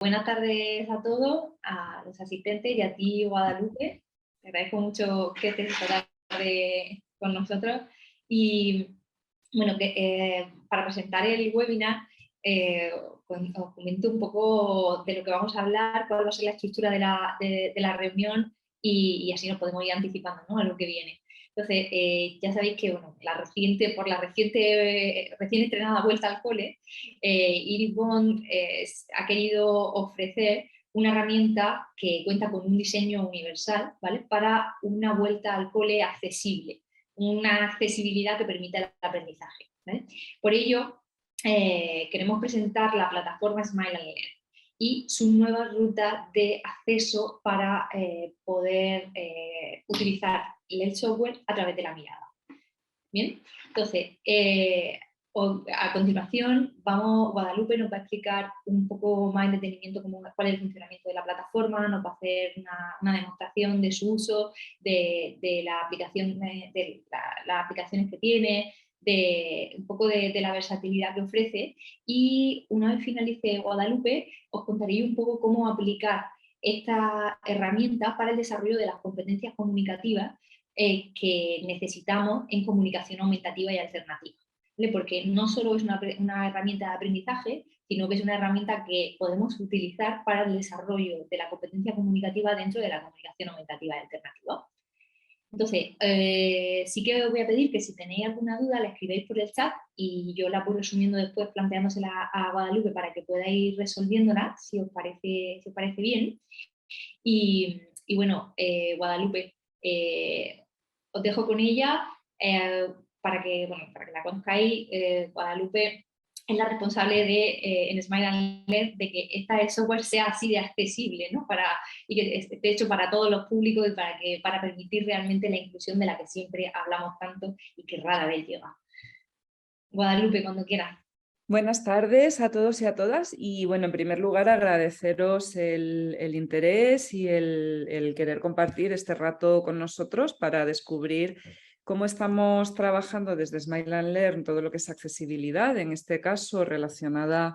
Buenas tardes a todos, a los asistentes y a ti, Guadalupe. Te agradezco mucho que estés esta tarde con nosotros. Y bueno, para presentar el webinar, os comento un poco de lo que vamos a hablar, cuál va a ser la estructura de la reunión y así nos podemos ir anticipando, ¿no?, a lo que viene. Entonces, ya sabéis que bueno, por la recién estrenada vuelta al cole, Iris Bond ha querido ofrecer una herramienta que cuenta con un diseño universal, ¿vale?, para una vuelta al cole accesible, una accesibilidad que permita el aprendizaje, ¿vale? Por ello, queremos presentar la plataforma Smile and Learn y su nueva ruta de acceso para poder utilizar el software a través de la mirada. Bien, entonces, a continuación, Guadalupe nos va a explicar un poco más en detenimiento cuál es el funcionamiento de la plataforma, nos va a hacer una demostración de su uso, de la aplicación, de las aplicaciones que tiene, un poco de la versatilidad que ofrece, y una vez finalice Guadalupe, os contaré un poco cómo aplicar esta herramienta para el desarrollo de las competencias comunicativas que necesitamos en comunicación aumentativa y alternativa, ¿vale? Porque no solo es una herramienta de aprendizaje, sino que es una herramienta que podemos utilizar para el desarrollo de la competencia comunicativa dentro de la comunicación aumentativa y alternativa. Entonces, sí que os voy a pedir que si tenéis alguna duda la escribáis por el chat y yo la voy resumiendo después planteándosela a Guadalupe para que pueda ir resolviéndola, si os parece bien. Y bueno, Guadalupe, os dejo con ella para que la conozcáis. Guadalupe es la responsable en Smile and Learn de que este software sea así de accesible, ¿no? Y que esté hecho para todos los públicos y para permitir realmente la inclusión de la que siempre hablamos tanto y que rara vez llega. Guadalupe, cuando quieras. Buenas tardes a todos y a todas, y bueno, en primer lugar agradeceros el interés y el querer compartir este rato con nosotros para descubrir cómo estamos trabajando desde Smile and Learn todo lo que es accesibilidad, en este caso relacionada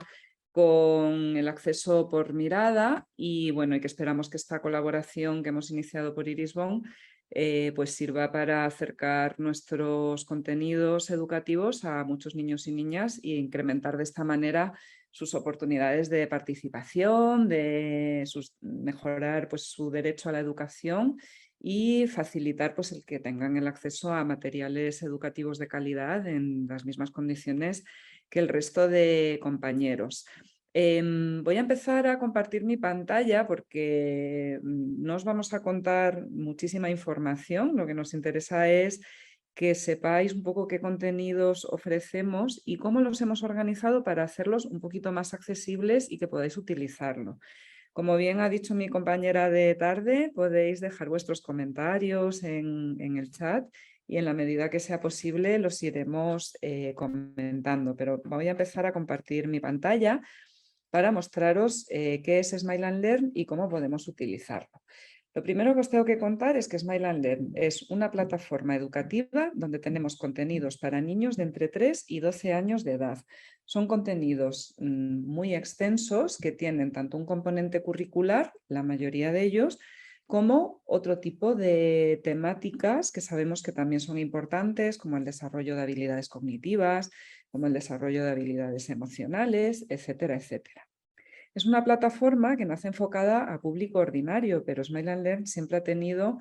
con el acceso por mirada, y bueno, y que esperamos que esta colaboración que hemos iniciado por Iris Bond pues sirva para acercar nuestros contenidos educativos a muchos niños y niñas e incrementar de esta manera sus oportunidades de participación, mejorar pues, su derecho a la educación y facilitar pues, el que tengan el acceso a materiales educativos de calidad en las mismas condiciones que el resto de compañeros. Voy a empezar a compartir mi pantalla porque no os vamos a contar muchísima información. Lo que nos interesa es que sepáis un poco qué contenidos ofrecemos y cómo los hemos organizado para hacerlos un poquito más accesibles y que podáis utilizarlo. Como bien ha dicho mi compañera de tarde, podéis dejar vuestros comentarios en el chat y en la medida que sea posible los iremos comentando. Pero voy a empezar a compartir mi pantalla para mostraros qué es Smile and Learn y cómo podemos utilizarlo. Lo primero que os tengo que contar es que Smile and Learn es una plataforma educativa donde tenemos contenidos para niños de entre 3 y 12 años de edad. Son contenidos muy extensos que tienen tanto un componente curricular, la mayoría de ellos, como otro tipo de temáticas que sabemos que también son importantes, como el desarrollo de habilidades cognitivas, como el desarrollo de habilidades emocionales, etcétera, etcétera. Es una plataforma que nace enfocada a público ordinario, pero Smile and Learn siempre ha tenido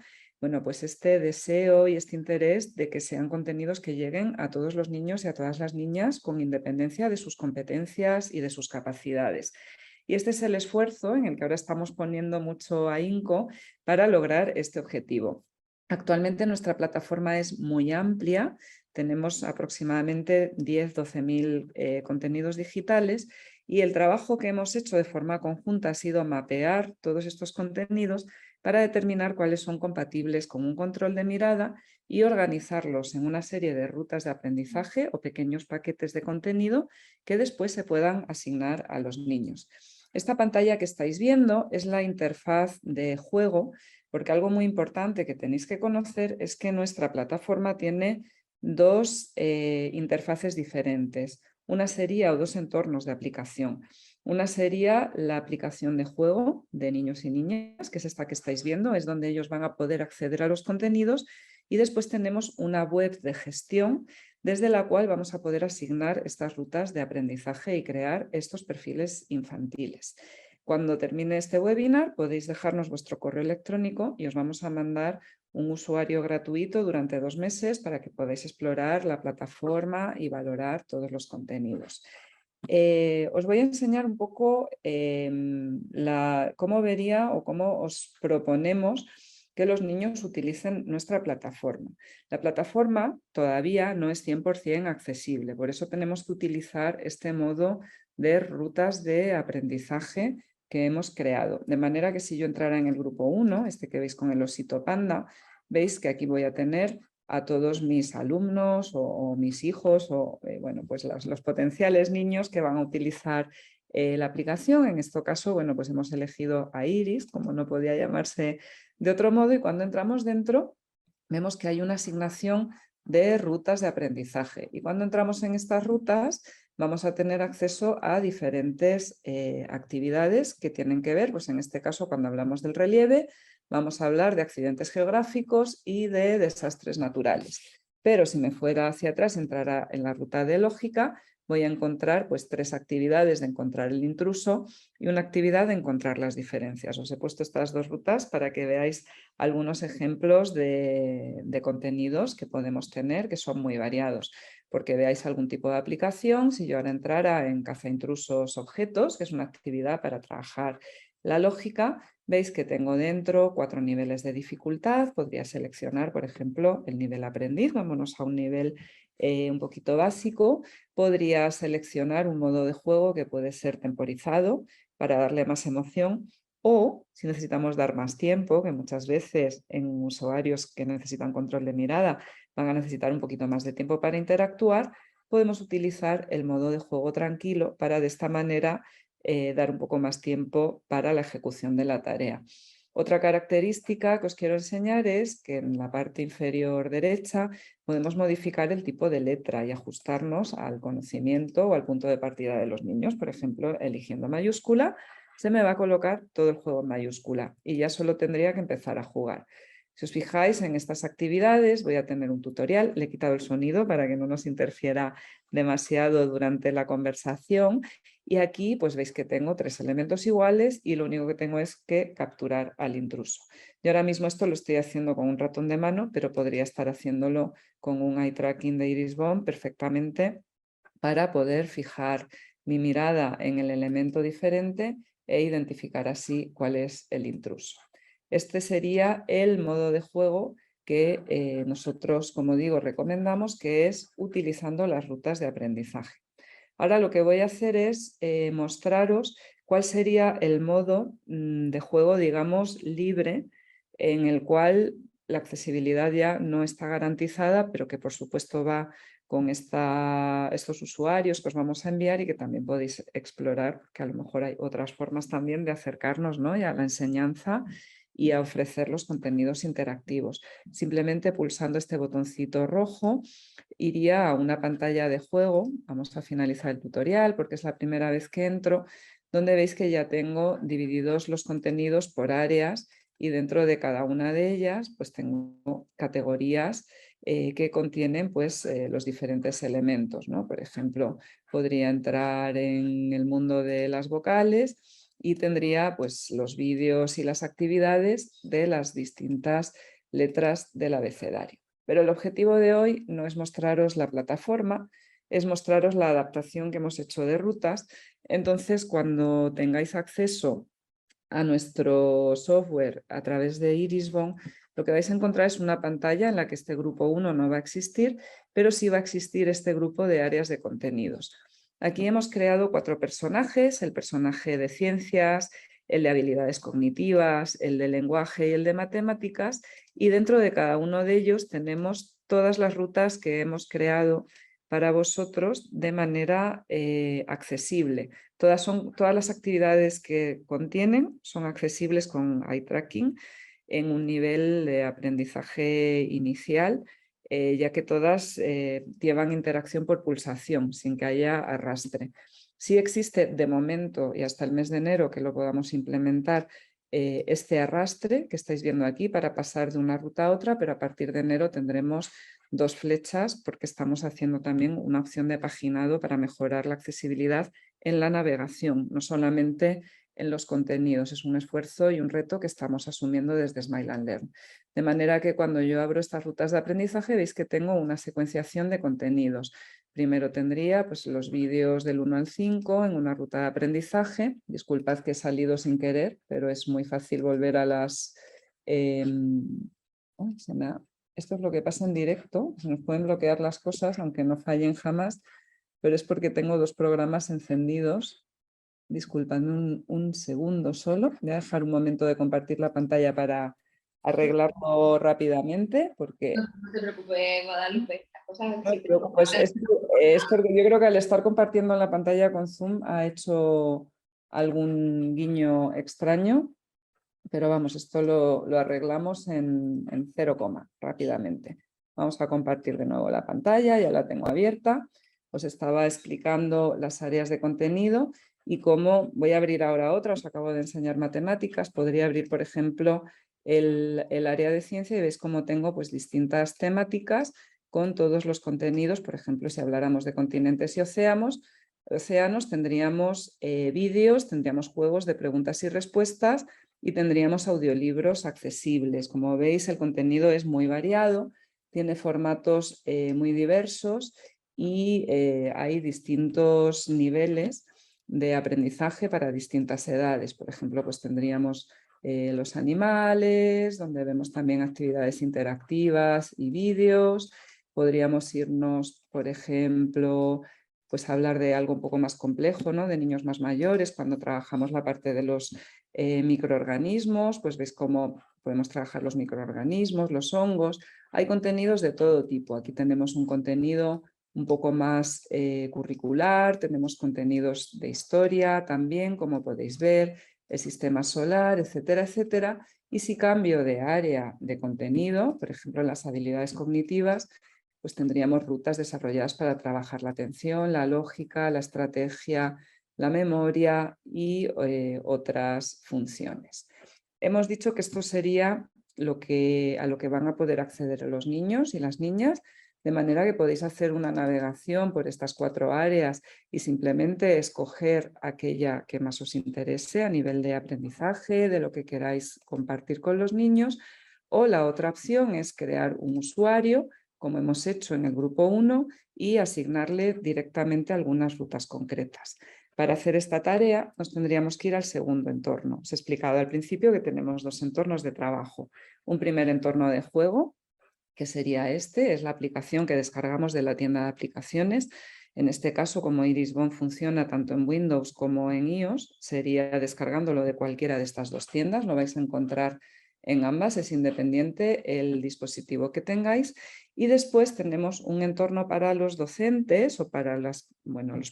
pues este deseo y este interés de que sean contenidos que lleguen a todos los niños y a todas las niñas con independencia de sus competencias y de sus capacidades. Y este es el esfuerzo en el que ahora estamos poniendo mucho ahínco para lograr este objetivo. Actualmente nuestra plataforma es muy amplia, tenemos aproximadamente 10-12 mil contenidos digitales y el trabajo que hemos hecho de forma conjunta ha sido mapear todos estos contenidos para determinar cuáles son compatibles con un control de mirada y organizarlos en una serie de rutas de aprendizaje o pequeños paquetes de contenido que después se puedan asignar a los niños. Esta pantalla que estáis viendo es la interfaz de juego, porque algo muy importante que tenéis que conocer es que nuestra plataforma tiene dos interfaces diferentes. Una sería, o dos entornos de aplicación. Una sería la aplicación de juego de niños y niñas, que es esta que estáis viendo, es donde ellos van a poder acceder a los contenidos. Y después tenemos una web de gestión desde la cual vamos a poder asignar estas rutas de aprendizaje y crear estos perfiles infantiles. Cuando termine este webinar podéis dejarnos vuestro correo electrónico y os vamos a mandar un usuario gratuito durante 2 meses para que podáis explorar la plataforma y valorar todos los contenidos. Os voy a enseñar un poco cómo vería o cómo os proponemos que los niños utilicen nuestra plataforma. La plataforma todavía no es 100% accesible, por eso tenemos que utilizar este modo de rutas de aprendizaje que hemos creado. De manera que si yo entrara en el grupo 1, este que veis con el osito panda, veis que aquí voy a tener a todos mis alumnos o mis hijos o bueno, pues los potenciales niños que van a utilizar la aplicación. En este caso, bueno, pues hemos elegido a Iris, como no podía llamarse de otro modo, y cuando entramos dentro vemos que hay una asignación de rutas de aprendizaje. Y cuando entramos en estas rutas vamos a tener acceso a diferentes actividades que tienen que ver, pues en este caso cuando hablamos del relieve, vamos a hablar de accidentes geográficos y de desastres naturales. Pero si me fuera hacia atrás, entrara en la ruta de lógica, voy a encontrar pues 3 actividades de encontrar el intruso y una actividad de encontrar las diferencias. Os he puesto estas 2 rutas para que veáis algunos ejemplos de contenidos que podemos tener, que son muy variados, porque veáis algún tipo de aplicación. Si yo ahora entrara en caza intrusos objetos, que es una actividad para trabajar la lógica, veis que tengo dentro 4 niveles de dificultad. Podría seleccionar, por ejemplo, el nivel aprendiz. Vámonos a un nivel un poquito básico. Podría seleccionar un modo de juego que puede ser temporizado para darle más emoción, o si necesitamos dar más tiempo, que muchas veces en usuarios que necesitan control de mirada van a necesitar un poquito más de tiempo para interactuar, podemos utilizar el modo de juego tranquilo para de esta manera dar un poco más tiempo para la ejecución de la tarea. Otra característica que os quiero enseñar es que en la parte inferior derecha podemos modificar el tipo de letra y ajustarnos al conocimiento o al punto de partida de los niños. Por ejemplo, eligiendo mayúscula, se me va a colocar todo el juego en mayúscula y ya solo tendría que empezar a jugar. Si os fijáis en estas actividades, voy a tener un tutorial. Le he quitado el sonido para que no nos interfiera demasiado durante la conversación. Y aquí pues veis que tengo 3 elementos iguales y lo único que tengo es que capturar al intruso. Yo ahora mismo esto lo estoy haciendo con un ratón de mano, pero podría estar haciéndolo con un eye tracking de Irisbon perfectamente para poder fijar mi mirada en el elemento diferente e identificar así cuál es el intruso. Este sería el modo de juego que nosotros, como digo, recomendamos, que es utilizando las rutas de aprendizaje. Ahora lo que voy a hacer es mostraros cuál sería el modo de juego, digamos, libre, en el cual la accesibilidad ya no está garantizada, pero que por supuesto va con estos usuarios que os vamos a enviar y que también podéis explorar, que a lo mejor hay otras formas también de acercarnos, ¿no?, a la enseñanza y a ofrecer los contenidos interactivos. Simplemente pulsando este botoncito rojo iría a una pantalla de juego. Vamos a finalizar el tutorial porque es la primera vez que entro, donde veis que ya tengo divididos los contenidos por áreas y dentro de cada una de ellas pues tengo categorías que contienen pues los diferentes elementos, ¿no? Por ejemplo, podría entrar en el mundo de las vocales y tendría pues los vídeos y las actividades de las distintas letras del abecedario. Pero el objetivo de hoy no es mostraros la plataforma, es mostraros la adaptación que hemos hecho de rutas. Entonces, cuando tengáis acceso a nuestro software a través de Irisbon, lo que vais a encontrar es una pantalla en la que este grupo 1 no va a existir, pero sí va a existir este grupo de áreas de contenidos. Aquí hemos creado 4 personajes: el personaje de ciencias, el de habilidades cognitivas, el de lenguaje y el de matemáticas, y dentro de cada uno de ellos tenemos todas las rutas que hemos creado para vosotros de manera accesible. Todas las actividades que contienen son accesibles con eye tracking en un nivel de aprendizaje inicial ya que todas llevan interacción por pulsación, sin que haya arrastre. Sí existe de momento y hasta el mes de enero que lo podamos implementar este arrastre que estáis viendo aquí para pasar de una ruta a otra, pero a partir de enero tendremos 2 flechas porque estamos haciendo también una opción de paginado para mejorar la accesibilidad en la navegación, no solamente en los contenidos. Es un esfuerzo y un reto que estamos asumiendo desde Smile and Learn. De manera que cuando yo abro estas rutas de aprendizaje veis que tengo una secuenciación de contenidos. Primero tendría pues, los vídeos del 1 al 5 en una ruta de aprendizaje. Disculpad que he salido sin querer, pero es muy fácil volver a las... Esto es lo que pasa en directo. Se nos pueden bloquear las cosas, aunque no fallen jamás, pero es porque tengo 2 programas encendidos. Disculpadme un segundo solo. Voy a dejar un momento de compartir la pantalla para arreglarlo rápidamente, porque... No te preocupes, Guadalupe, las cosas No te siempre... preocupes, es porque yo creo que al estar compartiendo la pantalla con Zoom ha hecho algún guiño extraño, pero vamos, esto lo arreglamos en 0, rápidamente. Vamos a compartir de nuevo la pantalla, ya la tengo abierta. Os estaba explicando las áreas de contenido y cómo voy a abrir ahora otra. Os acabo de enseñar matemáticas. Podría abrir, por ejemplo, el área de ciencia y veis cómo tengo pues, distintas temáticas con todos los contenidos. Por ejemplo, si habláramos de continentes y océanos tendríamos vídeos, tendríamos juegos de preguntas y respuestas y tendríamos audiolibros accesibles. Como veis, el contenido es muy variado, tiene formatos muy diversos y hay distintos niveles de aprendizaje para distintas edades. Por ejemplo, pues tendríamos los animales, donde vemos también actividades interactivas y vídeos. Podríamos irnos, por ejemplo, pues a hablar de algo un poco más complejo, ¿no? De niños más mayores, cuando trabajamos la parte de los microorganismos, pues veis cómo podemos trabajar los microorganismos, los hongos. Hay contenidos de todo tipo. Aquí tenemos un contenido un poco más curricular, tenemos contenidos de historia también, como podéis ver, el sistema solar, etcétera, etcétera. Y si cambio de área de contenido, por ejemplo, las habilidades cognitivas, pues tendríamos rutas desarrolladas para trabajar la atención, la lógica, la estrategia, la memoria y otras funciones. Hemos dicho que esto sería a lo que van a poder acceder los niños y las niñas, de manera que podéis hacer una navegación por estas 4 áreas y simplemente escoger aquella que más os interese a nivel de aprendizaje, de lo que queráis compartir con los niños. O la otra opción es crear un usuario, como hemos hecho en el grupo 1, y asignarle directamente algunas rutas concretas. Para hacer esta tarea nos tendríamos que ir al segundo entorno. Os he explicado al principio que tenemos 2 entornos de trabajo. Un primer entorno de juego, que sería este, es la aplicación que descargamos de la tienda de aplicaciones. En este caso, como Irisbon funciona tanto en Windows como en iOS, sería descargándolo de cualquiera de estas 2 tiendas. Lo vais a encontrar en ambas, es independiente el dispositivo que tengáis. Y después tenemos un entorno para los docentes o para los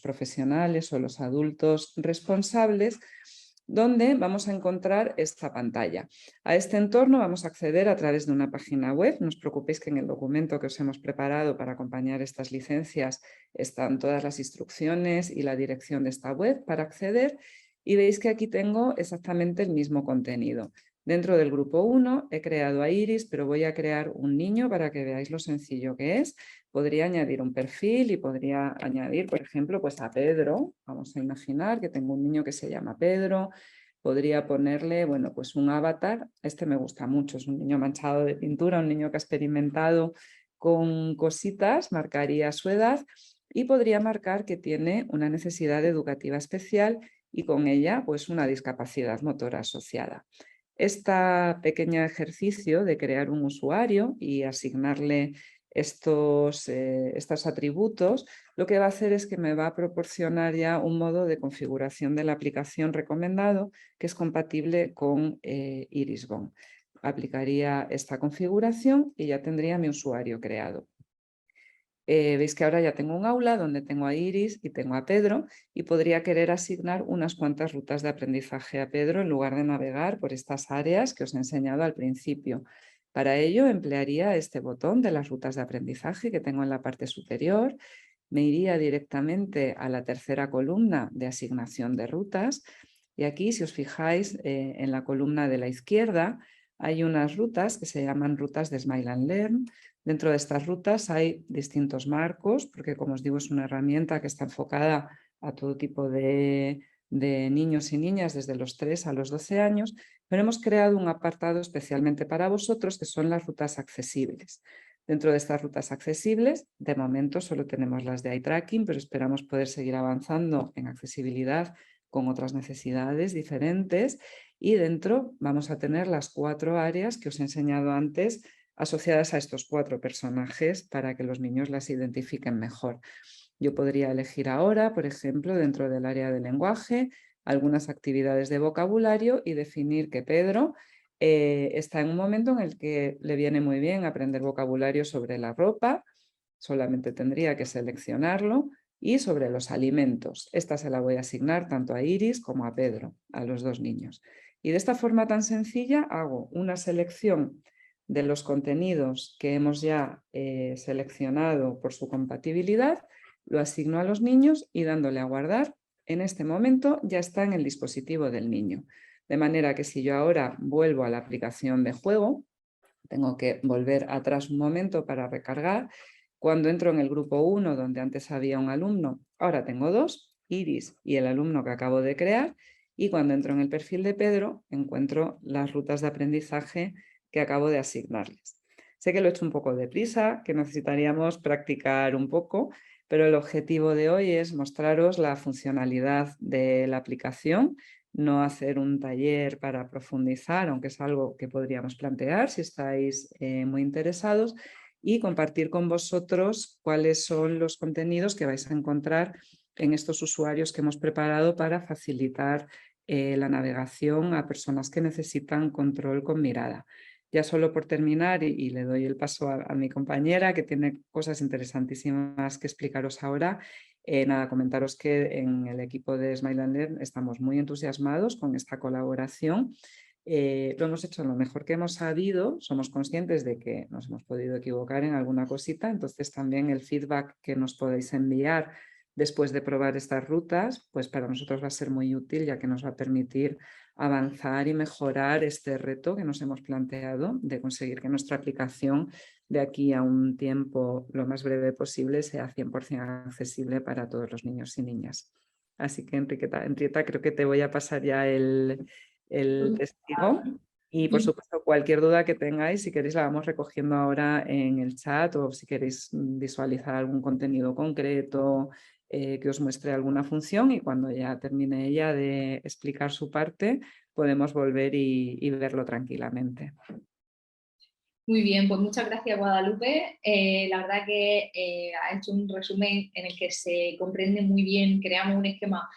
profesionales o los adultos responsables, donde vamos a encontrar esta pantalla. A este entorno vamos a acceder a través de una página web. No os preocupéis que en el documento que os hemos preparado para acompañar estas licencias están todas las instrucciones y la dirección de esta web para acceder. Y veis que aquí tengo exactamente el mismo contenido. Dentro del grupo 1 he creado a Iris, pero voy a crear un niño para que veáis lo sencillo que es. Podría añadir un perfil y podría añadir, por ejemplo, pues a Pedro. Vamos a imaginar que tengo un niño que se llama Pedro. Podría ponerle, bueno, pues un avatar. Este me gusta mucho, es un niño manchado de pintura, un niño que ha experimentado con cositas, marcaría su edad y podría marcar que tiene una necesidad educativa especial y con ella pues una discapacidad motora asociada. Este pequeño ejercicio de crear un usuario y asignarle estos atributos, lo que va a hacer es que me va a proporcionar ya un modo de configuración de la aplicación recomendado que es compatible con Irisbon. Aplicaría esta configuración y ya tendría mi usuario creado. Veis que ahora ya tengo un aula donde tengo a Iris y tengo a Pedro y podría querer asignar unas cuantas rutas de aprendizaje a Pedro en lugar de navegar por estas áreas que os he enseñado al principio. Para ello emplearía este botón de las rutas de aprendizaje que tengo en la parte superior. Me iría directamente a la tercera columna de asignación de rutas y aquí, si os fijáis, en la columna de la izquierda hay unas rutas que se llaman rutas de Smile and Learn. Dentro de estas rutas hay distintos marcos, porque como os digo es una herramienta que está enfocada a todo tipo de niños y niñas desde los 3 a los 12 años, pero hemos creado un apartado especialmente para vosotros que son las rutas accesibles. Dentro de estas rutas accesibles, de momento solo tenemos las de eye tracking, pero esperamos poder seguir avanzando en accesibilidad con otras necesidades diferentes y dentro vamos a tener las 4 áreas que os he enseñado antes asociadas a estos 4 personajes para que los niños las identifiquen mejor. Yo podría elegir ahora, por ejemplo, dentro del área de lenguaje, algunas actividades de vocabulario y definir que Pedro está en un momento en el que le viene muy bien aprender vocabulario sobre la ropa, solamente tendría que seleccionarlo, y sobre los alimentos. Esta se la voy a asignar tanto a Iris como a Pedro, a los 2 niños. Y de esta forma tan sencilla hago una selección de los contenidos que hemos ya seleccionado por su compatibilidad, lo asigno a los niños y dándole a guardar, en este momento ya está en el dispositivo del niño. De manera que si yo ahora vuelvo a la aplicación de juego, tengo que volver atrás un momento para recargar. Cuando entro en el grupo 1, donde antes había un alumno, ahora tengo 2, Iris y el alumno que acabo de crear. Y cuando entro en el perfil de Pedro, encuentro las rutas de aprendizaje que acabo de asignarles. Sé que lo he hecho un poco deprisa, que necesitaríamos practicar un poco, pero el objetivo de hoy es mostraros la funcionalidad de la aplicación, no hacer un taller para profundizar, aunque es algo que podríamos plantear si estáis muy interesados, y compartir con vosotros cuáles son los contenidos que vais a encontrar en estos usuarios que hemos preparado para facilitar la navegación a personas que necesitan control con mirada. Ya solo por terminar, y le doy el paso a mi compañera, que tiene cosas interesantísimas que explicaros ahora. Nada, comentaros que en el equipo de Smile and Learn estamos muy entusiasmados con esta colaboración. Lo hemos hecho lo mejor que hemos sabido, somos conscientes de que nos hemos podido equivocar en alguna cosita, entonces también el feedback que nos podéis enviar después de probar estas rutas, pues para nosotros va a ser muy útil, ya que nos va a permitir avanzar y mejorar este reto que nos hemos planteado de conseguir que nuestra aplicación de aquí a un tiempo lo más breve posible sea 100% accesible para todos los niños y niñas. Así que Enriqueta, creo que te voy a pasar ya el testigo. Y por supuesto, cualquier duda que tengáis, si queréis la vamos recogiendo ahora en el chat, o si queréis visualizar algún contenido concreto que os muestre alguna función, y cuando ya termine ella de explicar su parte, podemos volver y verlo tranquilamente. Muy bien, pues muchas gracias, Guadalupe. La verdad que ha hecho un resumen en el que se comprende muy bien, creamos un esquema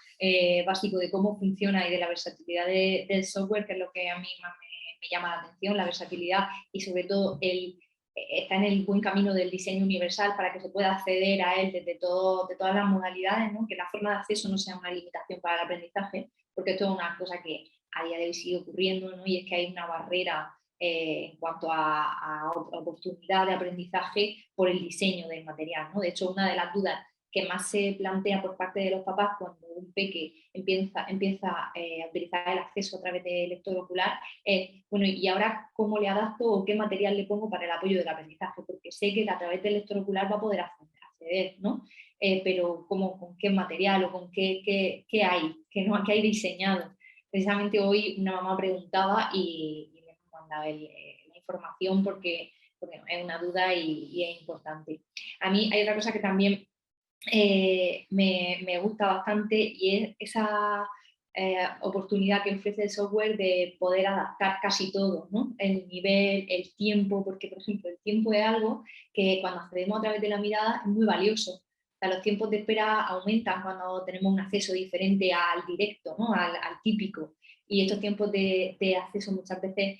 básico de cómo funciona y de la versatilidad del software, que es lo que a mí más me llama la atención, la versatilidad y sobre todo está en el buen camino del diseño universal para que se pueda acceder a él de todas las modalidades, ¿no? Que la forma de acceso no sea una limitación para el aprendizaje, porque esto es una cosa que a día de hoy sigue ocurriendo, ¿no? Y es que hay una barrera en cuanto a oportunidad de aprendizaje por el diseño del material, ¿no? De hecho, una de las dudas que más se plantea por parte de los papás cuando un peque empieza a utilizar el acceso a través del lector ocular es, bueno, ¿y ahora cómo le adapto o qué material le pongo para el apoyo del aprendizaje? Porque sé que a través del lector ocular va a poder acceder, ¿no? Pero ¿con qué material o con qué hay? ¿Qué hay diseñado? Precisamente hoy una mamá preguntaba y mandado la información porque es una duda y es importante. A mí hay otra cosa que también me gusta bastante y es esa oportunidad que ofrece el software de poder adaptar casi todo, ¿no? El nivel, el tiempo, porque por ejemplo el tiempo es algo que cuando accedemos a través de la mirada es muy valioso. O sea, los tiempos de espera aumentan cuando tenemos un acceso diferente al directo, ¿no? al típico. Y estos tiempos de acceso muchas veces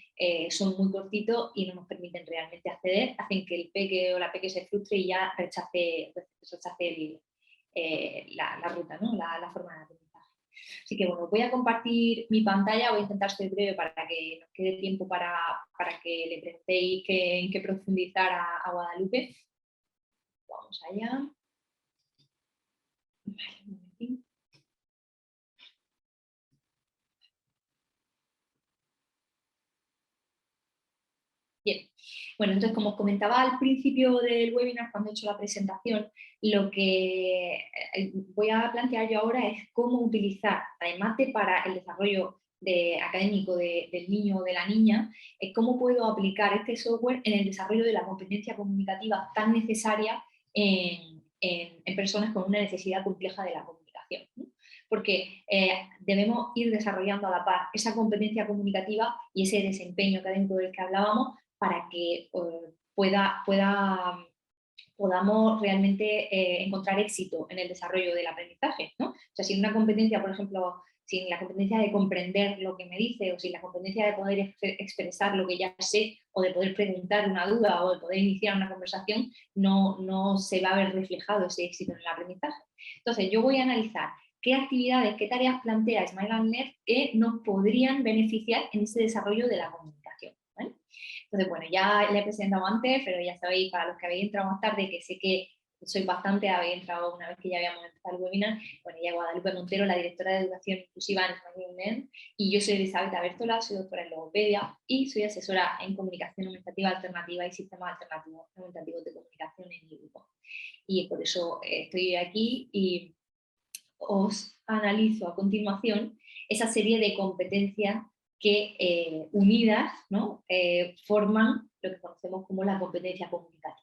son muy cortitos y no nos permiten realmente acceder, hacen que el peque o la peque se frustre y ya rechace la ruta, ¿no? La forma de aprendizaje. Así que bueno, voy a compartir mi pantalla, voy a intentar ser breve para que nos quede tiempo para que le preguntéis en qué profundizar a Guadalupe. Vamos allá. Vale, un momentín. Bien, bueno, entonces como os comentaba al principio del webinar, cuando he hecho la presentación, lo que voy a plantear yo ahora es cómo utilizar, además de para el desarrollo académico del niño o de la niña, cómo puedo aplicar este software en el desarrollo de la competencia comunicativa tan necesaria en personas con una necesidad compleja de la comunicación, ¿no? Porque debemos ir desarrollando a la par esa competencia comunicativa y ese desempeño académico del que hablábamos, para que podamos realmente encontrar éxito en el desarrollo del aprendizaje, ¿no? O sea, sin una competencia, por ejemplo, sin la competencia de comprender lo que me dice, o sin la competencia de poder expresar lo que ya sé, o de poder preguntar una duda, o de poder iniciar una conversación, no se va a ver reflejado ese éxito en el aprendizaje. Entonces, yo voy a analizar qué actividades, qué tareas plantea Smile and Learn que nos podrían beneficiar en ese desarrollo de la comunicación, ¿vale? Entonces, bueno, ya le he presentado antes, pero ya sabéis, para los que habéis entrado más tarde, que sé que soy bastante, habéis entrado una vez que ya habíamos empezado el webinar. Bueno, ella es Guadalupe Montero, la directora de Educación Inclusiva en Smile, y yo soy Elizabeth Bertola, soy doctora en logopedia y soy asesora en comunicación aumentativa alternativa y sistemas alternativos aumentativos de comunicación en mi grupo. Y por eso estoy aquí y os analizo a continuación esa serie de competencias que unidas, ¿no? Forman lo que conocemos como la competencia comunicativa.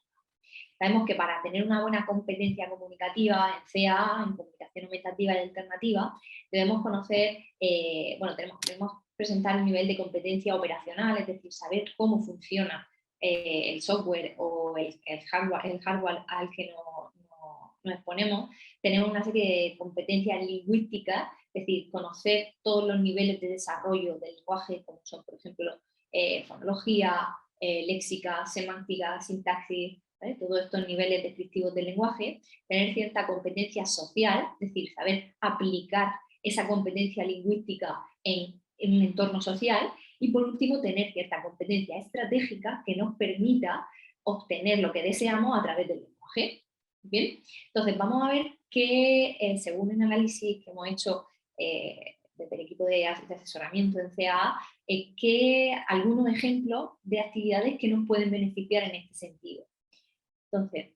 Sabemos que para tener una buena competencia comunicativa en CAA, en comunicación aumentativa y alternativa, debemos conocer, tenemos que presentar un nivel de competencia operacional, es decir, saber cómo funciona el software o el hardware al que nos exponemos. Tenemos una serie de competencias lingüísticas, es decir, conocer todos los niveles de desarrollo del lenguaje, como son, por ejemplo, fonología, léxica, semántica, sintaxis, ¿vale? Todos estos niveles descriptivos del lenguaje. Tener cierta competencia social, es decir, saber aplicar esa competencia lingüística en un entorno social. Y por último, tener cierta competencia estratégica que nos permita obtener lo que deseamos a través del lenguaje. Bien, entonces vamos a ver que según un análisis que hemos hecho desde el equipo de asesoramiento en CAA, que algunos ejemplos de actividades que nos pueden beneficiar en este sentido. Entonces,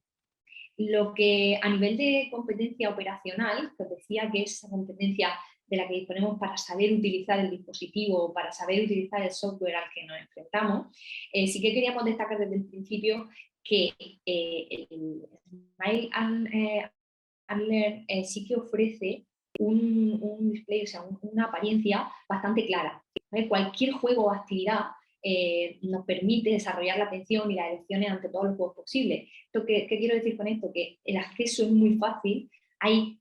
lo que a nivel de competencia operacional, que os decía que es esa competencia de la que disponemos para saber utilizar el dispositivo, para saber utilizar el software al que nos enfrentamos, sí que queríamos destacar desde el principio que el Smile and Learn sí que ofrece un display, o sea, una apariencia bastante clara, ¿vale? Cualquier juego o actividad nos permite desarrollar la atención y las elecciones ante todos los juegos posibles. ¿Qué quiero decir con esto? Que el acceso es muy fácil, hay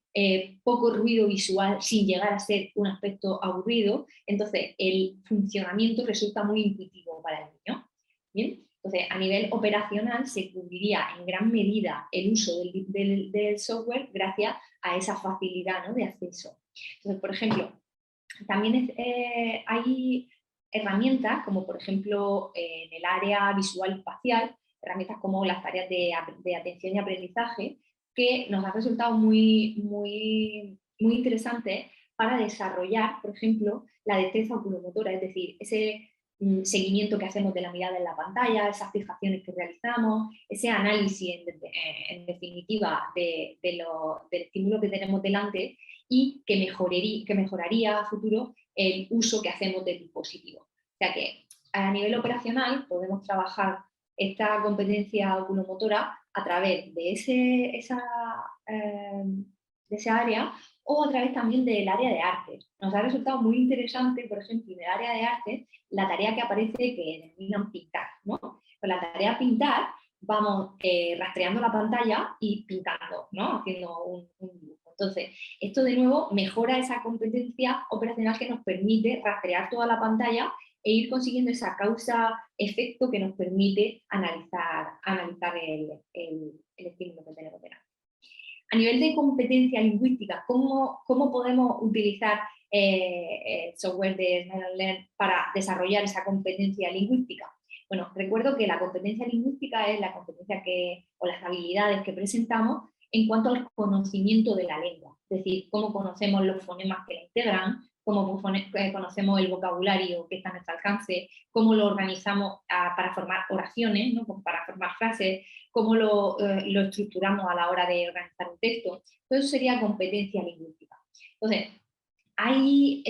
poco ruido visual sin llegar a ser un aspecto aburrido, entonces el funcionamiento resulta muy intuitivo para el niño. ¿Bien? Entonces, a nivel operacional se cubriría en gran medida el uso del software gracias a esa facilidad, ¿no?, de acceso. Entonces, por ejemplo, también hay herramientas como por ejemplo en el área visual y espacial, herramientas como las tareas de atención y aprendizaje, que nos han resultado muy interesantes para desarrollar, por ejemplo, la destreza oculomotora, es decir, ese seguimiento que hacemos de la mirada en la pantalla, esas fijaciones que realizamos, ese análisis en definitiva del estímulo que tenemos delante, y que mejoraría a futuro el uso que hacemos del dispositivo. O sea que a nivel operacional podemos trabajar esta competencia oculomotora a través de esa área, o a través también del área de arte. Nos ha resultado muy interesante, por ejemplo, en el área de arte, la tarea que aparece que denominan pintar, ¿no? Con la tarea pintar vamos rastreando la pantalla y pintando, ¿no? Haciendo un dibujo. Entonces, esto de nuevo mejora esa competencia operacional que nos permite rastrear toda la pantalla e ir consiguiendo esa causa-efecto que nos permite analizar el estímulo que tenemos delante. A nivel de competencia lingüística, ¿cómo podemos utilizar el software de Smile and Learn para desarrollar esa competencia lingüística? Bueno, recuerdo que la competencia lingüística es la competencia o las habilidades que presentamos en cuanto al conocimiento de la lengua, es decir, cómo conocemos los fonemas que la integran, cómo conocemos el vocabulario que está a nuestro alcance, cómo lo organizamos para formar oraciones, ¿no? Para formar frases, cómo lo estructuramos a la hora de organizar un texto. Todo eso sería competencia lingüística. Entonces, hay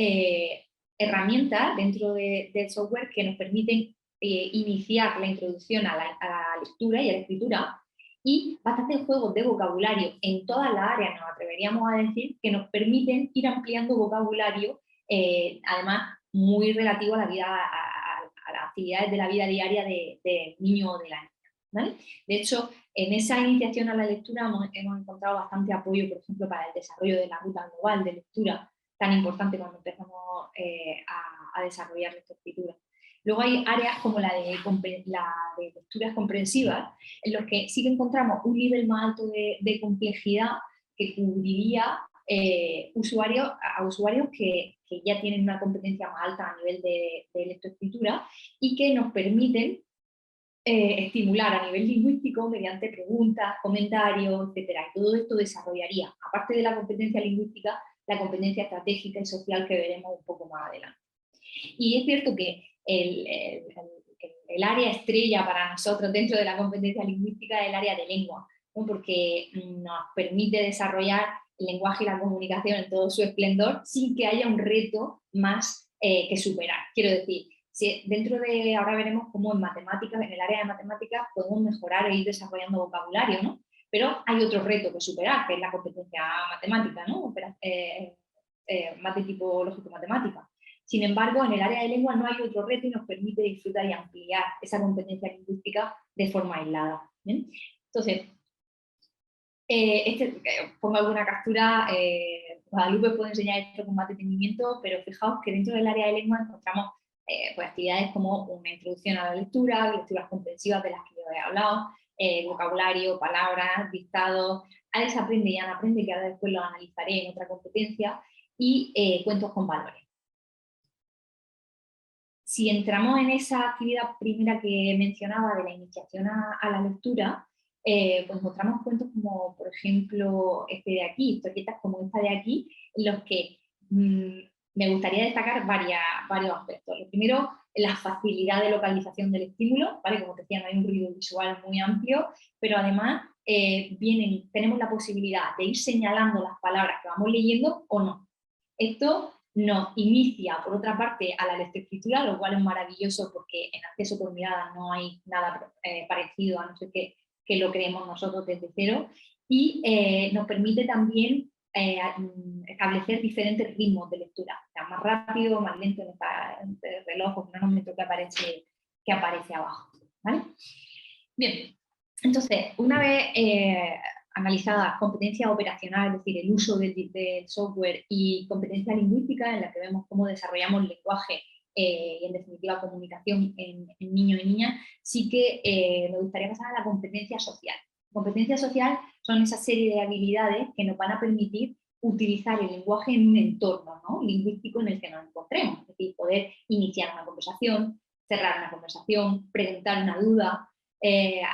herramientas dentro del software que nos permiten iniciar la introducción a la lectura y a la escritura, y bastantes juegos de vocabulario en todas las áreas, nos atreveríamos a decir, que nos permiten ir ampliando vocabulario, además muy relativo a la vida, a las actividades de la vida diaria del niño o de la niña, ¿vale? De hecho, en esa iniciación a la lectura hemos encontrado bastante apoyo, por ejemplo, para el desarrollo de la ruta global de lectura, tan importante cuando empezamos a desarrollar nuestra escritura. Luego hay áreas como la de lecturas comprensivas, en los que sí que encontramos un nivel más alto de complejidad que cubriría a usuarios que ya tienen una competencia más alta a nivel de lectoescritura y que nos permiten estimular a nivel lingüístico mediante preguntas, comentarios, etcétera. Y todo esto desarrollaría, aparte de la competencia lingüística, la competencia estratégica y social que veremos un poco más adelante. Y es cierto que el área estrella para nosotros dentro de la competencia lingüística es el área de lengua, ¿no? Porque nos permite desarrollar el lenguaje y la comunicación en todo su esplendor sin que haya un reto más que superar. Quiero decir, si dentro de, ahora veremos cómo en matemáticas, en el área de matemáticas, podemos mejorar e ir desarrollando vocabulario, ¿no? Pero hay otro reto que superar, que es la competencia matemática, ¿no? Más de tipo lógico-matemática. Sin embargo, en el área de lengua no hay otro reto y nos permite disfrutar y ampliar esa competencia lingüística de forma aislada. ¿Bien? Entonces, pongo alguna captura, Guadalupe puede enseñar esto con más detenimiento, pero fijaos que dentro del área de lengua encontramos pues actividades como una introducción a la lectura, lecturas comprensivas de las que yo he hablado, vocabulario, palabras, dictados, Alex aprende y Ana aprende, que ahora después lo analizaré en otra competencia, y cuentos con valores. Si entramos en esa actividad primera que mencionaba de la iniciación a la lectura, pues encontramos cuentos como, por ejemplo, este de aquí, historietas como esta de aquí, en los que me gustaría destacar varios aspectos. Lo primero, la facilidad de localización del estímulo, ¿vale? Como te decía, no hay un ruido visual muy amplio, pero además tenemos la posibilidad de ir señalando las palabras que vamos leyendo o no. Esto nos inicia, por otra parte, a la lectoescritura, lo cual es maravilloso porque en acceso por mirada no hay nada parecido, a no ser que lo creemos nosotros desde cero, y nos permite también establecer diferentes ritmos de lectura, o sea, más rápido, más lento en este reloj, cronómetro que aparece abajo, ¿vale? Bien, entonces, una vez analizadas competencia operacional, es decir, el uso del software, y competencia lingüística, en la que vemos cómo desarrollamos el lenguaje y en definitiva comunicación en niños y niñas, sí que me gustaría pasar a la competencia social. Competencia social son esa serie de habilidades que nos van a permitir utilizar el lenguaje en un entorno, ¿no?, lingüístico en el que nos encontremos, es decir, poder iniciar una conversación, cerrar una conversación, preguntar una duda,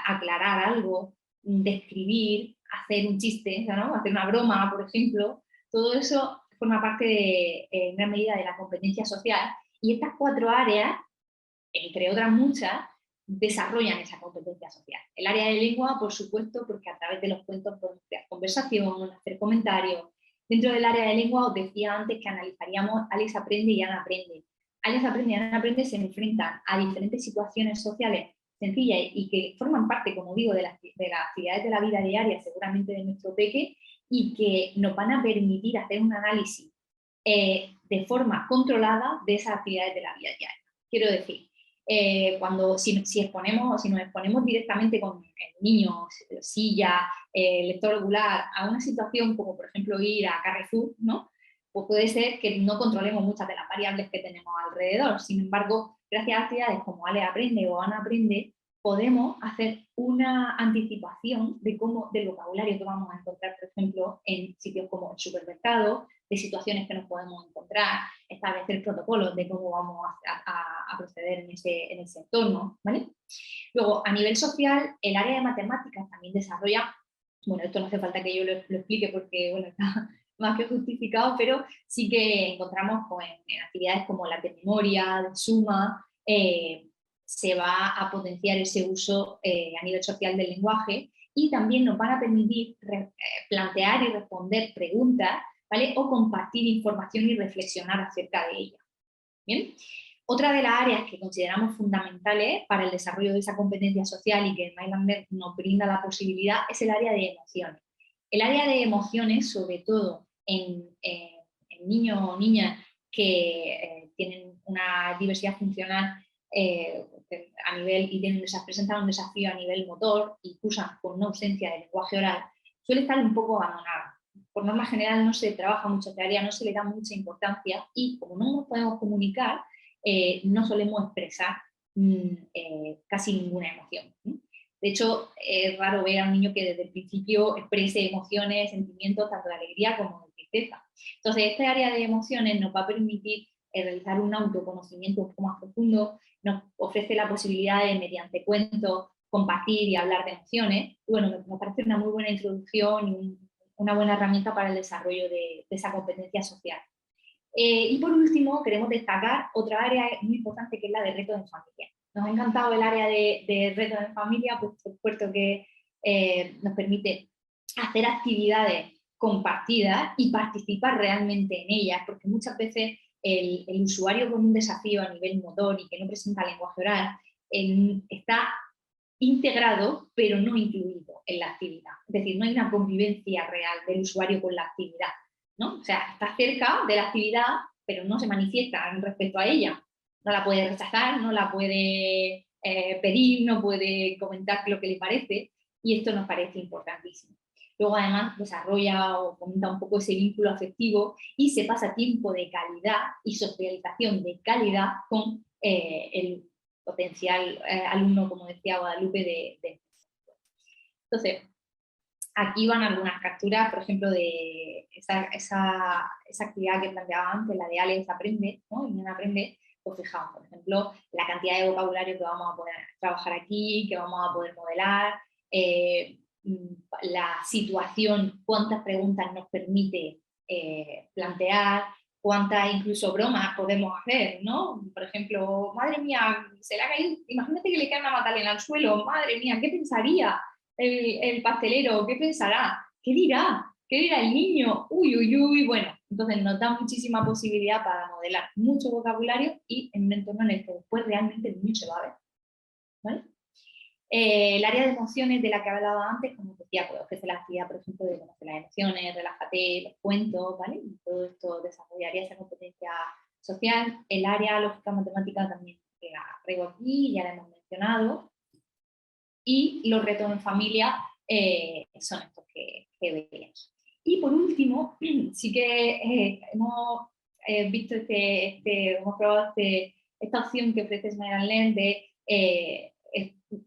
aclarar algo, describir, hacer un chiste, ¿no?, hacer una broma, por ejemplo. Todo eso forma parte en gran medida de la competencia social, y estas 4 áreas, entre otras muchas, desarrollan esa competencia social. El área de lengua, por supuesto, porque a través de los cuentos podemos crear conversación, hacer comentarios. Dentro del área de lengua os decía antes que analizaríamos Alex aprende y Ana aprende. Alex aprende y Ana aprende se enfrentan a diferentes situaciones sociales sencillas y que forman parte, como digo, de las actividades de la vida diaria, seguramente de nuestro peque, y que nos van a permitir hacer un análisis de forma controlada de esas actividades de la vida diaria. Quiero decir, si nos exponemos directamente con el niño, silla, lector ocular, a una situación como por ejemplo ir a Carrefour, ¿no?, pues puede ser que no controlemos muchas de las variables que tenemos alrededor. Sin embargo, gracias a actividades como Ale aprende o Ana aprende, podemos hacer una anticipación de del vocabulario que vamos a encontrar, por ejemplo, en sitios como el supermercado, de situaciones que nos podemos encontrar, establecer protocolos de cómo vamos a proceder en ese entorno, ¿vale? Luego, a nivel social, el área de matemáticas también desarrolla, bueno, esto no hace falta que yo lo explique porque, bueno, está más que justificado, pero sí que encontramos en actividades como la de memoria, de suma, se va a potenciar ese uso a nivel social del lenguaje y también nos van a permitir plantear y responder preguntas, ¿vale? O compartir información y reflexionar acerca de ella. ¿Bien? Otra de las áreas que consideramos fundamentales para el desarrollo de esa competencia social y que el Mindlearning nos brinda la posibilidad es el área de emociones. El área de emociones, sobre todo en niños o niñas que tienen una diversidad funcional a nivel y presentan un desafío a nivel motor y cursan con una ausencia de lenguaje oral, suele estar un poco abandonada. Por norma general no se trabaja mucho esta área, no se le da mucha importancia y como no nos podemos comunicar, no solemos expresar casi ninguna emoción. De hecho, es raro ver a un niño que desde el principio exprese emociones, sentimientos, tanto de alegría como de tristeza. Entonces, esta área de emociones nos va a permitir realizar un autoconocimiento un poco más profundo, nos ofrece la posibilidad de, mediante cuentos, compartir y hablar de emociones. Bueno, me parece una muy buena introducción y una buena herramienta para el desarrollo de esa competencia social. Y por último, queremos destacar otra área muy importante que es la de retos en familia. Nos ha encantado el área de retos en familia, pues, por supuesto que nos permite hacer actividades compartidas y participar realmente en ellas, porque muchas veces el usuario con un desafío a nivel motor y que no presenta lenguaje oral está integrado, pero no incluido en la actividad. Es decir, no hay una convivencia real del usuario con la actividad, ¿no? O sea, está cerca de la actividad, pero no se manifiesta respecto a ella. No la puede rechazar, no la puede pedir, no puede comentar lo que le parece, y esto nos parece importantísimo. Luego, además, desarrolla o fomenta un poco ese vínculo afectivo y se pasa tiempo de calidad y socialización de calidad con el potencial alumno, como decía Guadalupe, Entonces, aquí van algunas capturas, por ejemplo, de esa actividad que planteaba antes, la de Alex Aprende, ¿no? Y Aprende, pues fijaos, por ejemplo, la cantidad de vocabulario que vamos a poder trabajar aquí, que vamos a poder modelar, la situación, cuántas preguntas nos permite plantear, cuántas incluso bromas podemos hacer, ¿no? Por ejemplo, madre mía, se le ha caído, imagínate que le cae una magdalena al suelo, madre mía, ¿qué pensaría el pastelero? ¿Qué pensará? ¿Qué dirá? ¿Qué dirá el niño? Uy, uy, uy, bueno, entonces nos da muchísima posibilidad para modelar mucho vocabulario y en un entorno en el que después realmente el niño se va a ver, ¿vale? El área de emociones de la que hablaba antes, como decía, pues ofrece la actividad, por ejemplo, de conocer las emociones, relájate, los cuentos, ¿vale? Y todo esto desarrollaría esa competencia social. El área lógica matemática también que la traigo aquí, ya la hemos mencionado. Y los retos en familia son estos que veíamos. Y por último, sí que hemos visto hemos probado esta opción que ofrece Smile and Learn de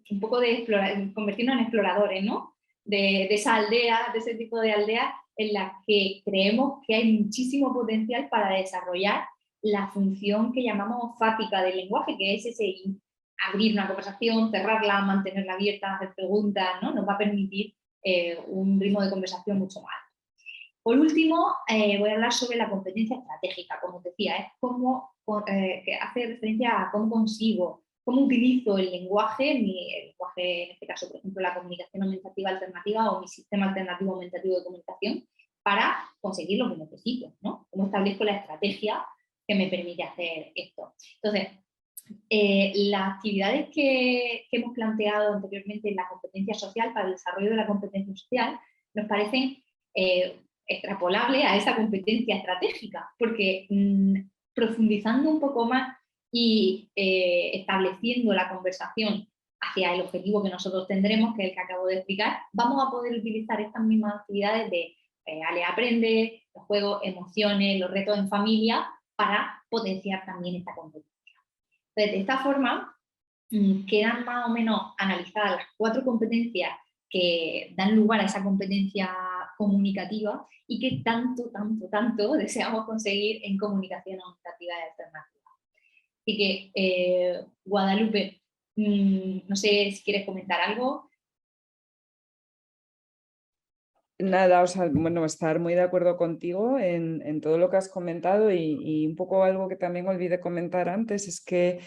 un poco de convertirnos en exploradores, ¿no? De esa aldea, de ese tipo de aldea en la que creemos que hay muchísimo potencial para desarrollar la función que llamamos fática del lenguaje, que es ese abrir una conversación, cerrarla, mantenerla abierta, hacer preguntas, ¿no? Nos va a permitir un ritmo de conversación mucho más alto. Por último, voy a hablar sobre la competencia estratégica, como os decía, es cómo que hace referencia a cómo consigo, cómo utilizo el lenguaje, en este caso, por ejemplo, la comunicación aumentativa alternativa o mi sistema alternativo aumentativo de comunicación, para conseguir lo que necesito, ¿no? Cómo establezco la estrategia que me permite hacer esto. Entonces, las actividades que hemos planteado anteriormente en la competencia social, para el desarrollo de la competencia social, nos parecen extrapolables a esa competencia estratégica, porque profundizando un poco más y estableciendo la conversación hacia el objetivo que nosotros tendremos, que es el que acabo de explicar, vamos a poder utilizar estas mismas actividades de Ale Aprende, los juegos, emociones, los retos en familia, para potenciar también esta competencia. Entonces, de esta forma, quedan más o menos analizadas las 4 competencias que dan lugar a esa competencia comunicativa y que tanto, tanto, tanto deseamos conseguir en comunicación aumentativa y alternativa. Así que, Guadalupe, no sé si quieres comentar algo. Nada, o sea, bueno, estar muy de acuerdo contigo en todo lo que has comentado y un poco algo que también olvidé comentar antes es que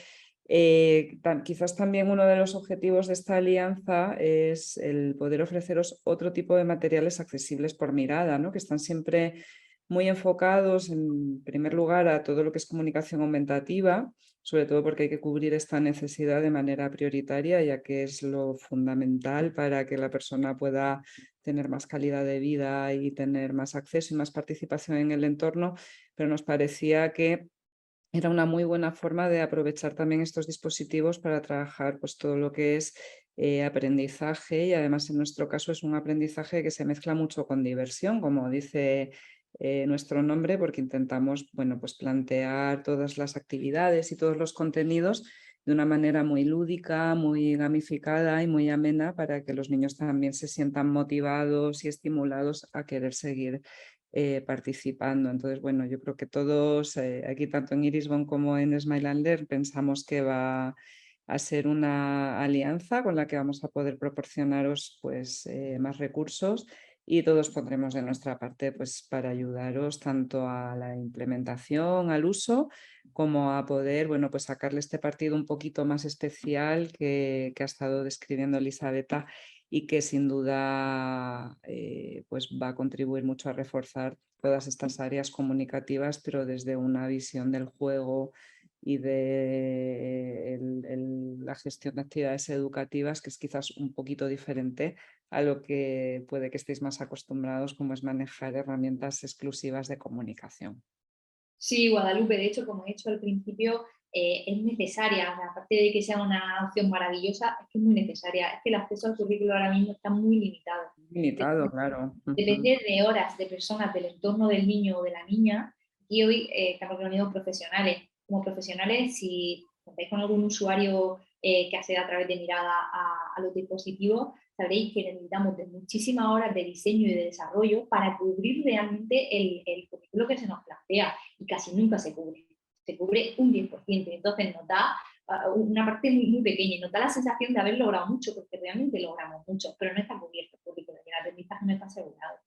quizás también uno de los objetivos de esta alianza es el poder ofreceros otro tipo de materiales accesibles por mirada, ¿no? Que están siempre muy enfocados en primer lugar a todo lo que es comunicación aumentativa, sobre todo porque hay que cubrir esta necesidad de manera prioritaria, ya que es lo fundamental para que la persona pueda tener más calidad de vida y tener más acceso y más participación en el entorno, pero nos parecía que era una muy buena forma de aprovechar también estos dispositivos para trabajar pues, todo lo que es aprendizaje y además en nuestro caso es un aprendizaje que se mezcla mucho con diversión, como dice nuestro nombre, porque intentamos bueno, pues plantear todas las actividades y todos los contenidos de una manera muy lúdica, muy gamificada y muy amena para que los niños también se sientan motivados y estimulados a querer seguir participando. Entonces, bueno, yo creo que todos aquí, tanto en Irisbon como en Smile and Learn, pensamos que va a ser una alianza con la que vamos a poder proporcionaros pues, más recursos y todos pondremos de nuestra parte pues, para ayudaros tanto a la implementación, al uso, como a poder bueno, pues sacarle este partido un poquito más especial que ha estado describiendo Elisabetta y que sin duda pues va a contribuir mucho a reforzar todas estas áreas comunicativas, pero desde una visión del juego y de la gestión de actividades educativas, que es quizás un poquito diferente a lo que puede que estéis más acostumbrados, como es manejar herramientas exclusivas de comunicación. Sí, Guadalupe, de hecho, como he dicho al principio, es necesaria, aparte de que sea una opción maravillosa, es que es muy necesaria. Es que el acceso al currículo ahora mismo está muy limitado. Limitado, claro. Depende de horas de personas del entorno del niño o de la niña. Y hoy estamos reunidos profesionales. Como profesionales, si contáis con algún usuario que acceda a través de mirada a los dispositivos, sabréis que necesitamos de muchísimas horas de diseño y de desarrollo para cubrir realmente el currículo que se nos plantea y casi nunca se cubre. Se cubre un 10%, entonces nos da una parte muy, muy pequeña y nos da la sensación de haber logrado mucho, porque realmente logramos mucho, pero no está cubierto el currículo y el aprendizaje no está asegurado.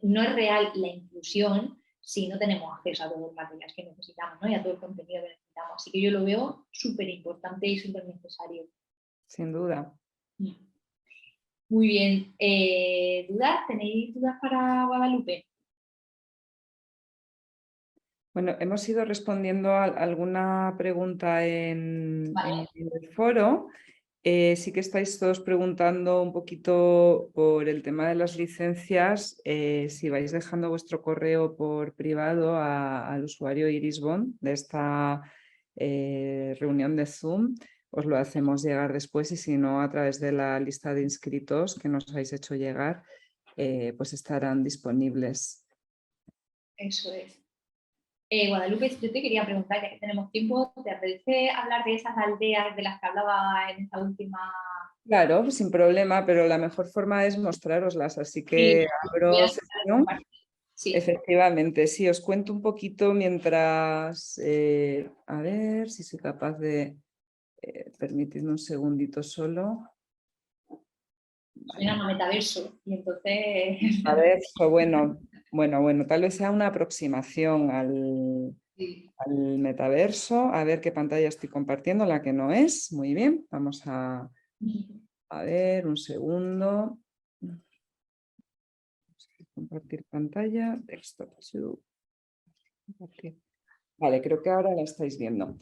No es real la inclusión si no tenemos acceso a todos los materiales que necesitamos, ¿no? Y a todo el contenido que necesitamos. Así que yo lo veo súper importante y súper necesario. Sin duda. Muy bien. ¿Dudas? ¿Tenéis dudas para Guadalupe? Bueno, hemos ido respondiendo a alguna pregunta Vale. en el foro. Sí que estáis todos preguntando un poquito por el tema de las licencias. Si vais dejando vuestro correo por privado al usuario Irisbon de esta reunión de Zoom, os lo hacemos llegar después y si no, a través de la lista de inscritos que nos habéis hecho llegar, pues estarán disponibles. Eso es. Guadalupe, yo te quería preguntar, ya que tenemos tiempo, ¿te apetece hablar de esas aldeas de las que hablaba en esta última? Claro, sin problema, pero la mejor forma es mostraroslas, así Sí, que voy a abro empezar a sesión. compartir. Sí. Efectivamente, sí, os cuento un poquito mientras, a ver si soy capaz de, permitidme un segundito solo. Suena Vale. a metaverso y entonces... A ver, bueno, tal vez sea una aproximación Sí. al metaverso. A ver qué pantalla estoy compartiendo, la que no es. Muy bien, vamos a ver un segundo. Compartir pantalla, texto. Compartir. Vale, creo que ahora la estáis viendo.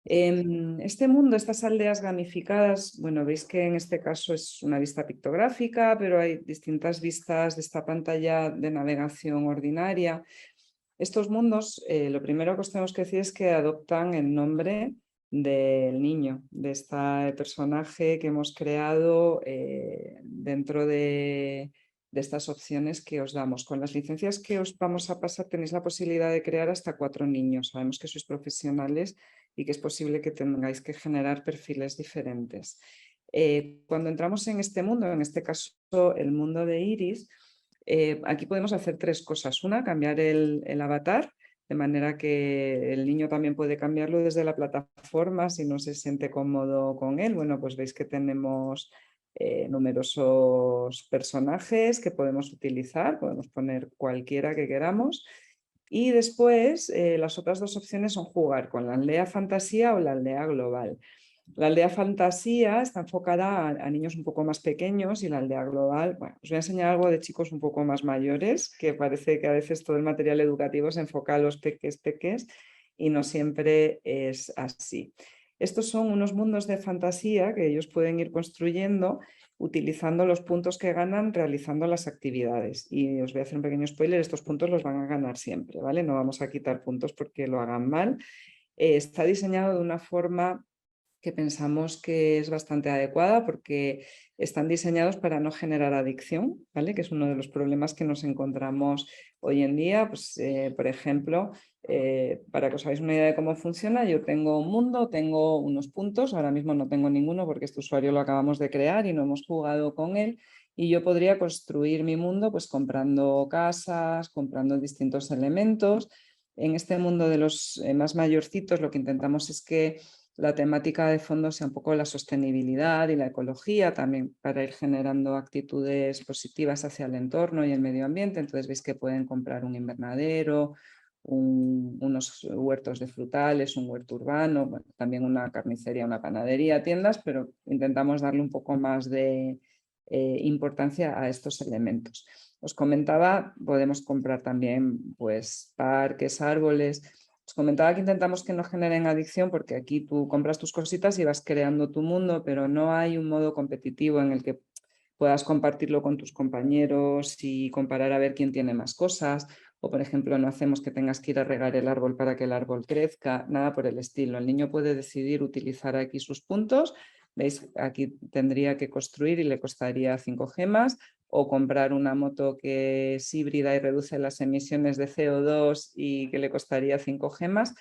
Este mundo, estas aldeas gamificadas, bueno, veis que en este caso es una vista pictográfica, pero hay distintas vistas de esta pantalla de navegación ordinaria. Estos mundos, lo primero que os tenemos que decir es que adoptan el nombre del niño, de este personaje que hemos creado dentro de estas opciones que os damos. Con las licencias que os vamos a pasar tenéis la posibilidad de crear hasta 4 niños. Sabemos que sois profesionales y que es posible que tengáis que generar perfiles diferentes. Cuando entramos en este mundo, en este caso el mundo de Iris, aquí podemos hacer 3 cosas. Una, cambiar el avatar, de manera que el niño también puede cambiarlo desde la plataforma si no se siente cómodo con él. Bueno, pues veis que tenemos numerosos personajes que podemos utilizar, podemos poner cualquiera que queramos. Y después las otras 2 opciones son jugar con la aldea fantasía o la aldea global. La aldea fantasía está enfocada a niños un poco más pequeños y la aldea global, bueno, os voy a enseñar algo de chicos un poco más mayores, que parece que a veces todo el material educativo se enfoca a los peques y no siempre es así. Estos son unos mundos de fantasía que ellos pueden ir construyendo utilizando los puntos que ganan realizando las actividades. Y os voy a hacer un pequeño spoiler, estos puntos los van a ganar siempre, ¿vale? No vamos a quitar puntos porque lo hagan mal. Está diseñado de una forma que pensamos que es bastante adecuada porque están diseñados para no generar adicción, ¿vale? Que es uno de los problemas que nos encontramos hoy en día. Pues, por ejemplo, para que os hagáis una idea de cómo funciona, yo tengo un mundo, tengo unos puntos, ahora mismo no tengo ninguno porque este usuario lo acabamos de crear y no hemos jugado con él, y yo podría construir mi mundo pues comprando casas, comprando distintos elementos. En este mundo de los más mayorcitos lo que intentamos es que la temática de fondo sea un poco la sostenibilidad y la ecología, también para ir generando actitudes positivas hacia el entorno y el medio ambiente. Entonces veis que pueden comprar un invernadero, unos huertos de frutales, un huerto urbano, bueno, también una carnicería, una panadería, tiendas, pero intentamos darle un poco más de importancia a estos elementos. Os comentaba, podemos comprar también pues, parques, árboles. Os comentaba que intentamos que no generen adicción porque aquí tú compras tus cositas y vas creando tu mundo, pero no hay un modo competitivo en el que puedas compartirlo con tus compañeros y comparar a ver quién tiene más cosas. O, por ejemplo, no hacemos que tengas que ir a regar el árbol para que el árbol crezca, nada por el estilo. El niño puede decidir utilizar aquí sus puntos. ¿Veis? Aquí tendría que construir y le costaría 5 gemas, o comprar una moto que es híbrida y reduce las emisiones de CO2 y que le costaría 5 gemas,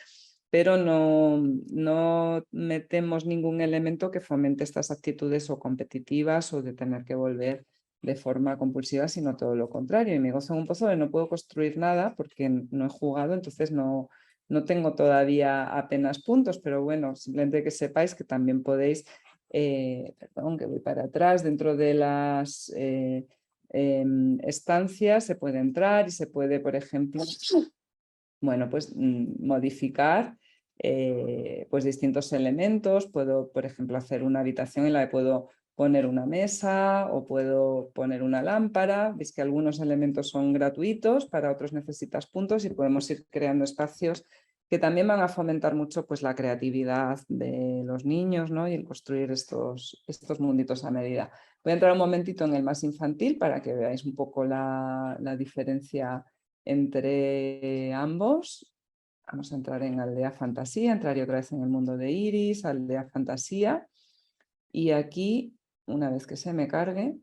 pero no metemos ningún elemento que fomente estas actitudes o competitivas o de tener que volver de forma compulsiva, sino todo lo contrario. Y me gozo en un pozo de no puedo construir nada porque no he jugado, entonces no tengo todavía apenas puntos, pero bueno, simplemente que sepáis que también podéis, perdón, que voy para atrás, dentro de las estancias se puede entrar y se puede, por ejemplo, bueno, pues modificar pues distintos elementos. Puedo, por ejemplo, hacer una habitación en la que puedo poner una mesa o puedo poner una lámpara. Veis que algunos elementos son gratuitos, para otros necesitas puntos y podemos ir creando espacios que también van a fomentar mucho pues, la creatividad de los niños, ¿no? Y el construir estos munditos a medida. Voy a entrar un momentito en el más infantil para que veáis un poco la diferencia entre ambos. Vamos a entrar en Aldea Fantasía, entraría otra vez en el mundo de Iris, Aldea Fantasía. Y aquí, una vez que se me cargue,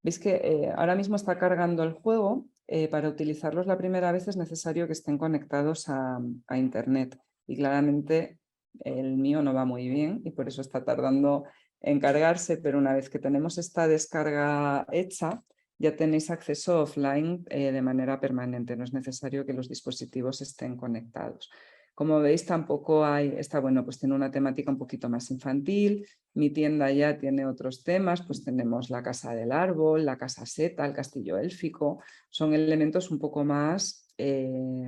veis que ahora mismo está cargando el juego. Para utilizarlos la primera vez es necesario que estén conectados a internet. Y claramente el mío no va muy bien y por eso está tardando en cargarse, pero una vez que tenemos esta descarga hecha, ya tenéis acceso offline de manera permanente. No es necesario que los dispositivos estén conectados. Como veis, tampoco hay, bueno, pues tiene una temática un poquito más infantil. Mi tienda ya tiene otros temas, pues tenemos la casa del árbol, la casa seta, el castillo élfico. Son elementos un poco más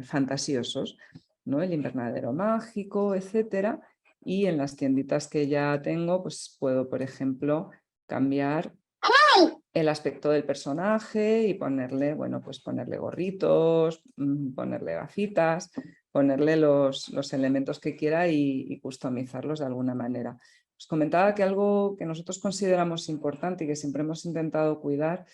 fantasiosos, ¿no? El invernadero mágico, etcétera. Y en las tienditas que ya tengo, pues puedo, por ejemplo, cambiar el aspecto del personaje y ponerle, bueno, pues ponerle gorritos, ponerle gafitas, ponerle los elementos que quiera y customizarlos de alguna manera. Os comentaba que algo que nosotros consideramos importante y que siempre hemos intentado cuidar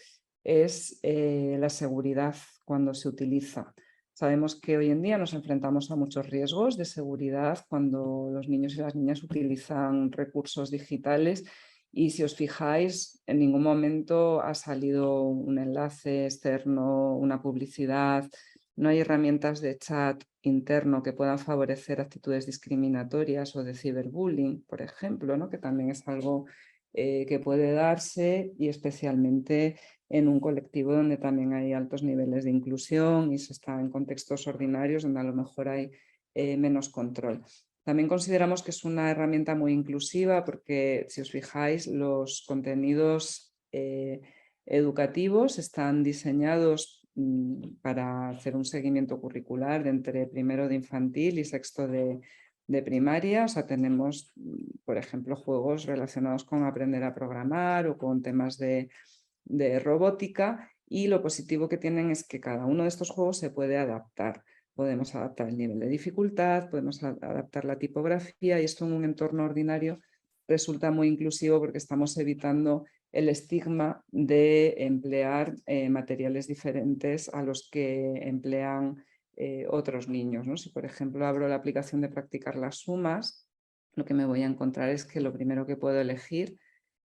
es la seguridad cuando se utiliza. Sabemos que hoy en día nos enfrentamos a muchos riesgos de seguridad cuando los niños y las niñas utilizan recursos digitales. Y si os fijáis, en ningún momento ha salido un enlace externo, una publicidad no hay herramientas de chat interno que puedan favorecer actitudes discriminatorias o de ciberbullying, por ejemplo, ¿no? Que también es algo que puede darse, y especialmente en un colectivo donde también hay altos niveles de inclusión y se está en contextos ordinarios donde a lo mejor hay menos control. También consideramos que es una herramienta muy inclusiva porque, si os fijáis, los contenidos educativos están diseñados para hacer un seguimiento curricular de entre primero de infantil y sexto de primaria. O sea, tenemos, por ejemplo, juegos relacionados con aprender a programar o con temas de robótica, y lo positivo que tienen es que cada uno de estos juegos se puede adaptar. Podemos adaptar el nivel de dificultad, podemos adaptar la tipografía, y esto en un entorno ordinario resulta muy inclusivo porque estamos evitando el estigma de emplear materiales diferentes a los que emplean otros niños, ¿no? Si, por ejemplo, abro la aplicación de practicar las sumas, lo que me voy a encontrar es que lo primero que puedo elegir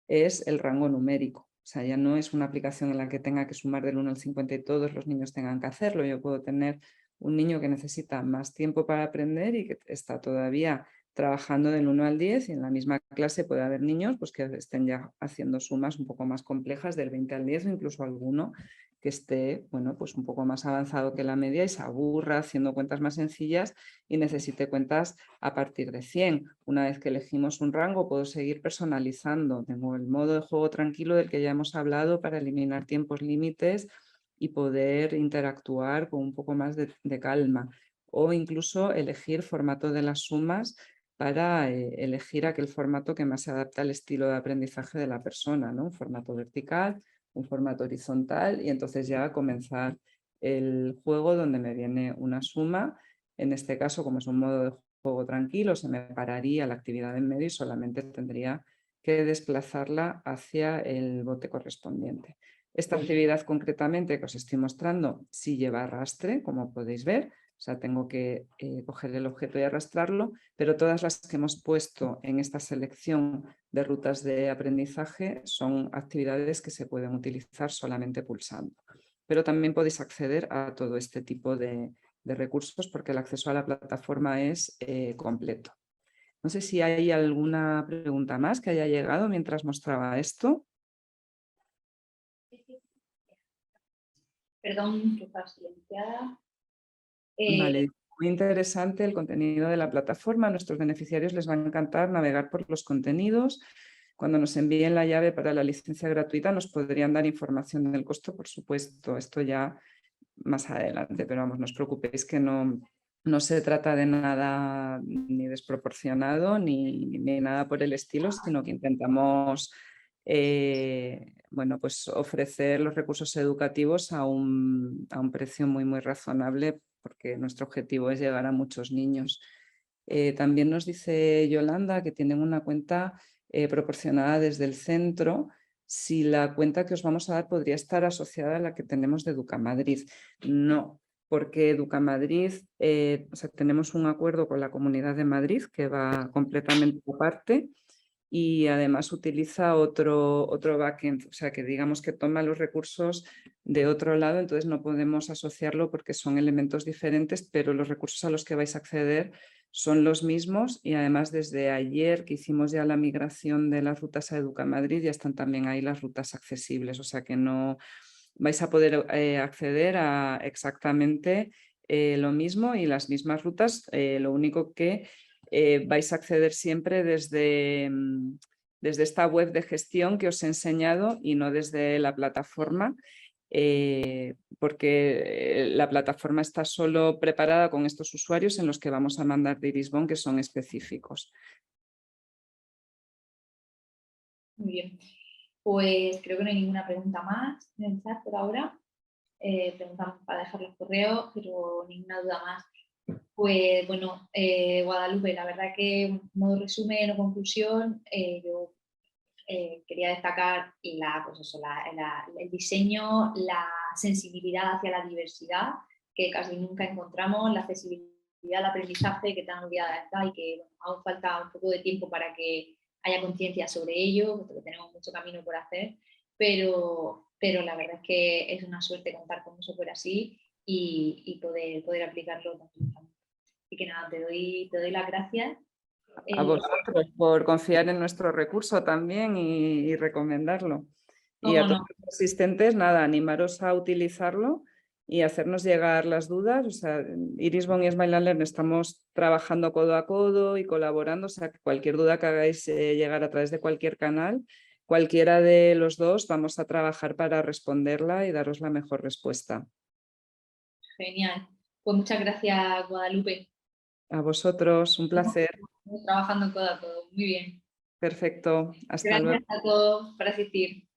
es el rango numérico. O sea, ya no es una aplicación en la que tenga que sumar del 1 al 50 y todos los niños tengan que hacerlo. Yo puedo tener un niño que necesita más tiempo para aprender y que está todavía trabajando del 1 al 10, y en la misma clase puede haber niños pues, que estén ya haciendo sumas un poco más complejas del 20 al 10, o incluso alguno que esté, bueno, pues un poco más avanzado que la media y se aburra haciendo cuentas más sencillas y necesite cuentas a partir de 100. Una vez que elegimos un rango, puedo seguir personalizando. Tengo el modo de juego tranquilo del que ya hemos hablado para eliminar tiempos límites y poder interactuar con un poco más de calma. O incluso elegir formato de las sumas para elegir aquel formato que más se adapta al estilo de aprendizaje de la persona, ¿no? Un formato vertical, un formato horizontal, y entonces ya comenzar el juego donde me viene una suma. En este caso, como es un modo de juego tranquilo, se me pararía la actividad en medio y solamente tendría que desplazarla hacia el bote correspondiente. Esta actividad concretamente que os estoy mostrando sí lleva arrastre, como podéis ver. O sea, tengo que coger el objeto y arrastrarlo, pero todas las que hemos puesto en esta selección de rutas de aprendizaje son actividades que se pueden utilizar solamente pulsando. Pero también podéis acceder a todo este tipo de recursos porque el acceso a la plataforma es completo. No sé si hay alguna pregunta más que haya llegado mientras mostraba esto. Perdón, que estaba silenciada. Vale, muy interesante el contenido de la plataforma. A nuestros beneficiarios les va a encantar navegar por los contenidos. Cuando nos envíen la llave para la licencia gratuita nos podrían dar información del costo, por supuesto. Esto ya más adelante, pero vamos, no os preocupéis que no se trata de nada ni desproporcionado ni nada por el estilo, sino que intentamos bueno, pues ofrecer los recursos educativos a un precio muy, muy razonable, porque nuestro objetivo es llegar a muchos niños. También nos dice Yolanda que tienen una cuenta proporcionada desde el centro, si la cuenta que os vamos a dar podría estar asociada a la que tenemos de Educamadrid. No, porque Educamadrid, o sea, tenemos un acuerdo con la Comunidad de Madrid que va completamente aparte, y además utiliza otro backend, o sea, que digamos que toma los recursos de otro lado, entonces no podemos asociarlo porque son elementos diferentes, pero los recursos a los que vais a acceder son los mismos, y además desde ayer que hicimos ya la migración de las rutas a Educamadrid ya están también ahí las rutas accesibles, o sea que no vais a poder acceder a exactamente lo mismo y las mismas rutas, lo único que vais a acceder siempre desde esta web de gestión que os he enseñado y no desde la plataforma, porque la plataforma está solo preparada con estos usuarios en los que vamos a mandar de Irisbon, que son específicos. Muy bien. Pues creo que no hay ninguna pregunta más en el chat por ahora. Preguntamos para dejar los correos, pero ninguna duda más. Pues bueno, Guadalupe, la verdad que modo resumen o conclusión, yo quería destacar pues eso, el diseño, la sensibilidad hacia la diversidad, que casi nunca encontramos, la accesibilidad al aprendizaje que tan olvidada está y que bueno, aún falta un poco de tiempo para que haya conciencia sobre ello, porque tenemos mucho camino por hacer, pero la verdad es que es una suerte contar con un software así y poder aplicarlo también. Así que nada, te doy las gracias. A vosotros por confiar en nuestro recurso también y recomendarlo. Y a Cómo todos no, los asistentes, nada, animaros a utilizarlo y hacernos llegar las dudas. O sea, Irisbon y Smile and Learn estamos trabajando codo a codo y colaborando. O sea, que cualquier duda que hagáis llegar a través de cualquier canal, cualquiera de los dos, vamos a trabajar para responderla y daros la mejor respuesta. genial. Pues muchas gracias, Guadalupe. A vosotros, un placer. Estamos trabajando codo a codo. Muy bien. Perfecto. Hasta luego. Gracias a todos por asistir.